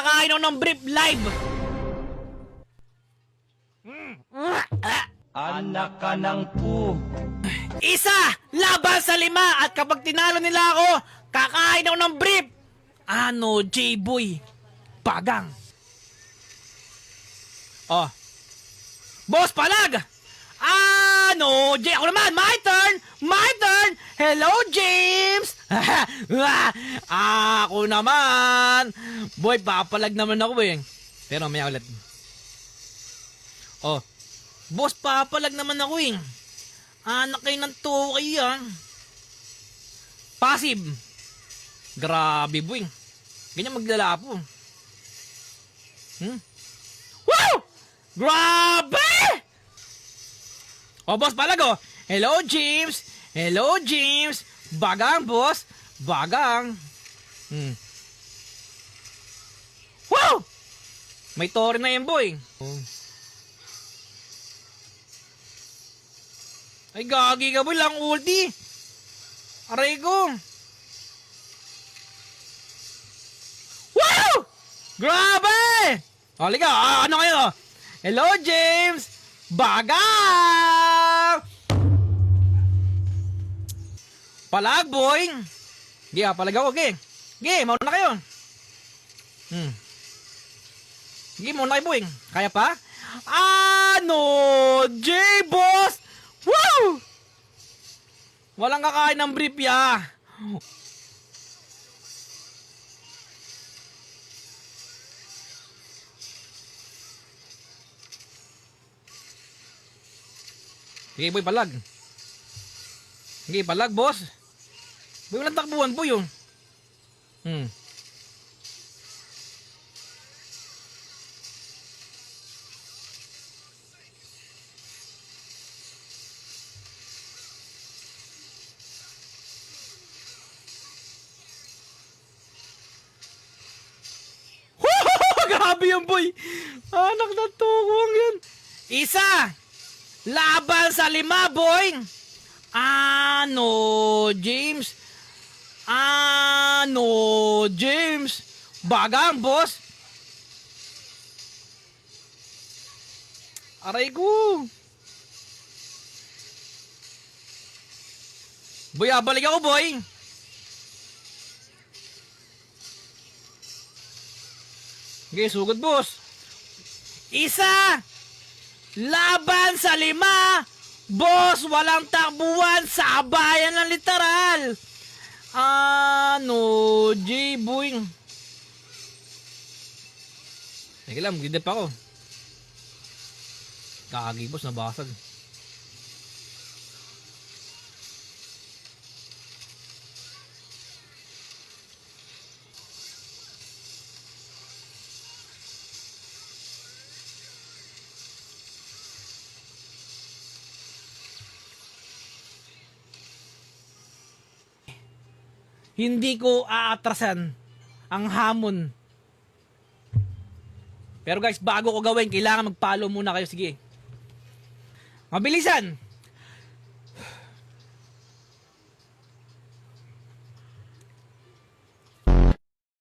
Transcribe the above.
Kakain ako ng brief live. Anak ka ng pu. Isa, laban sa 5. At kapag tinalo nila ako, kakain ako ng brief. Ano, J-Boy? Bagang. Oh. Boss Palag! Ano, ako naman, my turn! My turn! Hello, James! Ako naman! Boy, papalag naman ako eh. Pero may ulit. Oh. Boss, papalag naman ako eh. Anak kayo ng toki ah. Passive. Grabe, boy. Ganyan maglalapo. Wow! Grabe! Oh, boss palago. Hello, James. Hello, James. Bagang, boss. Bagang. Wow! May tori na yan, boy. Oh. Ay, gagi ka, boy. Lang ulti. Aray ko. Wow! Grabe! O, liga. Ano kayo? Hello, James. Bagang! Palag, boy. Palag ako, okay. Mauna na kayo. Mauna kayo, boy. Kaya pa? Ano, J-Boss? Woo! Walang kakain ng brief, ya. Sige, boy, palag. Sige, palag, boss. Boy, walang takbuhan po yun. Grabe yan, boy. Anak na tuwang yan. Isa. Laban sa 5, boy. Ano, James? Ano, James? Bagang, boss. Aray ko. Boy, balik ako, boy. Okay, sugod, boss. Isa. Laban sa 5. Boss, walang takbuhan. Sabayan ng literal. Ano, J-Boy. Teka lang, gidip ako. Kagi, boss, nabasag. Hindi ko aatrasan ang hamon. Pero guys, bago ko gawin, kailangan mag-follow muna kayo. Sige. Mabilisan.